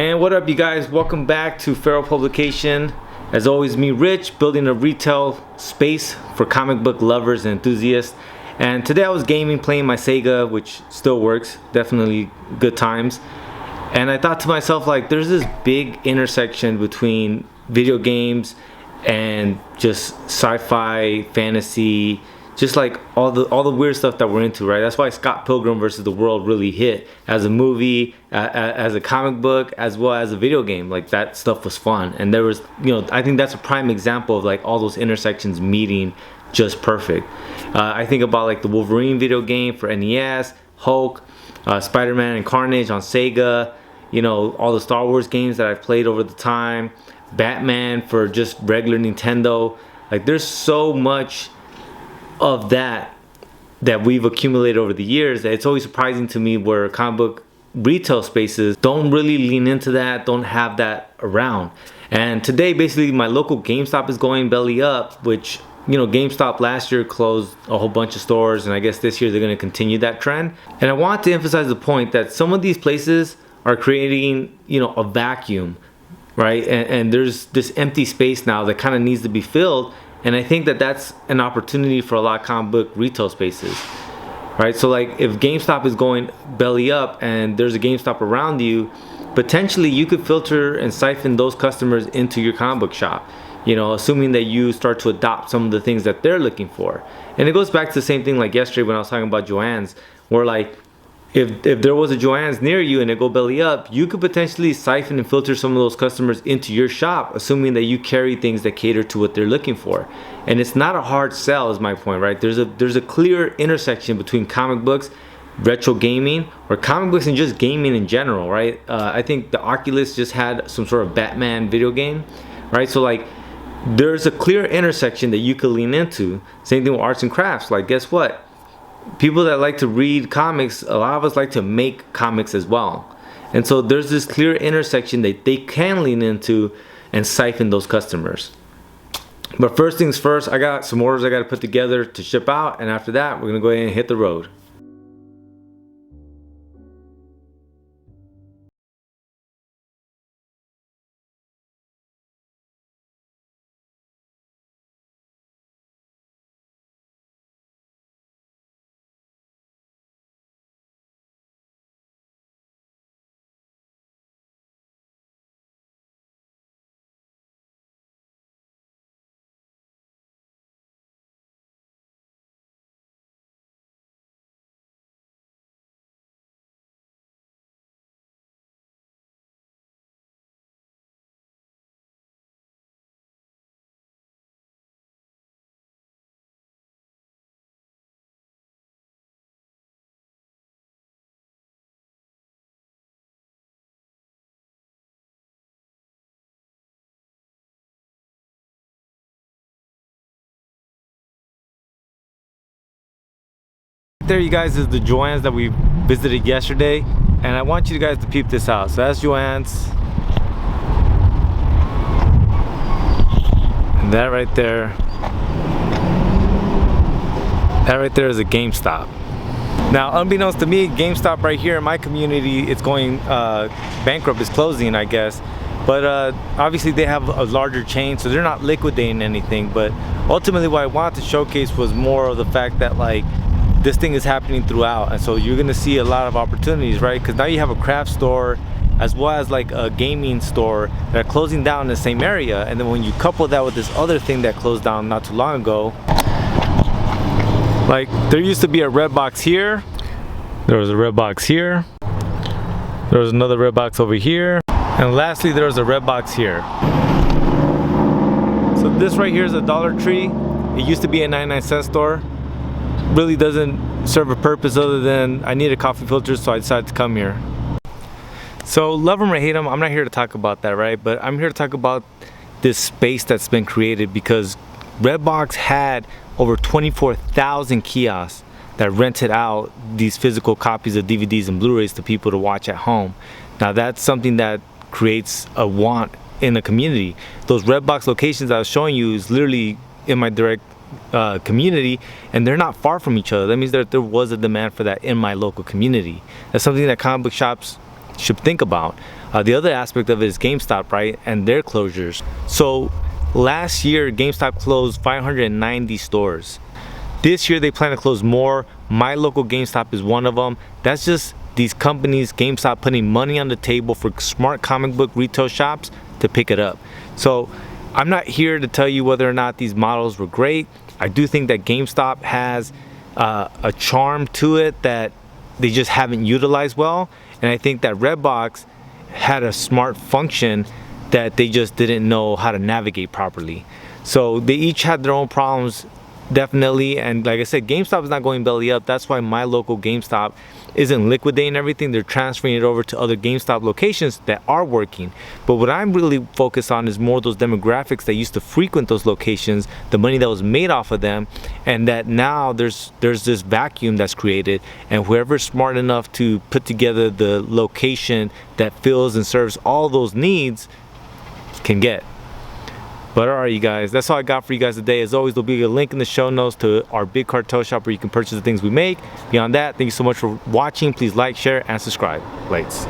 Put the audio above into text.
And what up, you guys? Welcome back to Feral Publication. As always, me, Rich, building a retail space for comic book lovers and enthusiasts. And today I was gaming, playing my Sega, which still works, definitely good times. And I thought to myself, like, there's this big intersection between video games and just sci-fi, fantasy, just like all the weird stuff that we're into, right? That's why Scott Pilgrim versus the World really hit as a movie, as a comic book, as well as a video game. Like, that stuff was fun, and there was, I think that's a prime example of like all those intersections meeting just perfect. I think about like the Wolverine video game for NES, Hulk, Spider-Man and Carnage on Sega, all the Star Wars games that I've played over the time, Batman for just regular Nintendo. Like, there's so much of that we've accumulated over the years that it's always surprising to me where comic book retail spaces don't really lean into that, don't have that around. And today, basically, my local GameStop is going belly up, which, GameStop last year closed a whole bunch of stores, and I guess this year they're going to continue that trend. And I want to emphasize the point that some of these places are creating, a vacuum, right? And there's this empty space now that kind of needs to be filled. And I think that that's an opportunity for a lot of comic book retail spaces, right? So like, if GameStop is going belly up and there's a GameStop around you, potentially you could filter and siphon those customers into your comic book shop, assuming that you start to adopt some of the things that they're looking for. And it goes back to the same thing like yesterday when I was talking about Joann's, where like, if there was a Joann's near you and it go belly up, you could potentially siphon and filter some of those customers into your shop, assuming that you carry things that cater to what they're looking for. And it's not a hard sell, is my point, right? There's a clear intersection between comic books, retro gaming, or comic books and just gaming in general, right? I think the Oculus just had some sort of Batman video game, right? So like, there's a clear intersection that you could lean into. Same thing with arts and crafts. Like, guess what? People that like to read comics, a lot of us like to make comics as well. And so there's this clear intersection that they can lean into and siphon those customers. But first things first, I got some orders I got to put together to ship out, and after that, we're going to go ahead and hit the road. There, you guys, is the Joann's that we visited yesterday, and I want you guys to peep this out. So that's Joann's, and that right there is a GameStop. Now, unbeknownst to me, GameStop right here in my community, it's going bankrupt, it's closing, I guess. But obviously they have a larger chain, so they're not liquidating anything. But ultimately what I wanted to showcase was more of the fact that, like, this thing is happening throughout, and so you're gonna see a lot of opportunities, right? Because now you have a craft store as well as like a gaming store that are closing down in the same area. And then when you couple that with this other thing that closed down not too long ago, like, there used to be a Redbox here, there was a Redbox here, there was another Redbox over here, and lastly there was a Redbox here. So this right here is a Dollar Tree. It used to be a 99-cent store. Really doesn't serve a purpose other than I need a coffee filter, so I decided to come here. So love them or hate them, I'm not here to talk about that, right? But I'm here to talk about this space that's been created, because Redbox had over 24,000 kiosks that rented out these physical copies of DVDs and Blu-rays to people to watch at home. Now that's something that creates a want in the community. Those Redbox locations I was showing you is literally in my direct community, and they're not far from each other. That means that there was a demand for that in my local community. That's something that comic book shops should think about. The other aspect of it is GameStop, right? And their closures. So last year, GameStop closed 590 stores. This year, they plan to close more. My local GameStop is one of them. That's just these companies, GameStop, putting money on the table for smart comic book retail shops to pick it up. So I'm not here to tell you whether or not these models were great. I do think that GameStop has a charm to it that they just haven't utilized well. And I think that Redbox had a smart function that they just didn't know how to navigate properly. So they each had their own problems, definitely. And like I said, GameStop is not going belly up. That's why my local GameStop isn't liquidating everything. They're transferring it over to other GameStop locations that are working. But what I'm really focused on is more those demographics that used to frequent those locations, the money that was made off of them, and that now there's this vacuum that's created, and whoever's smart enough to put together the location that fills and serves all those needs can get. But alright, you guys, that's all I got for you guys today. As always, there'll be a link in the show notes to our big cartel shop where you can purchase the things we make. Beyond that, thank you so much for watching. Please like, share, and subscribe. Lights.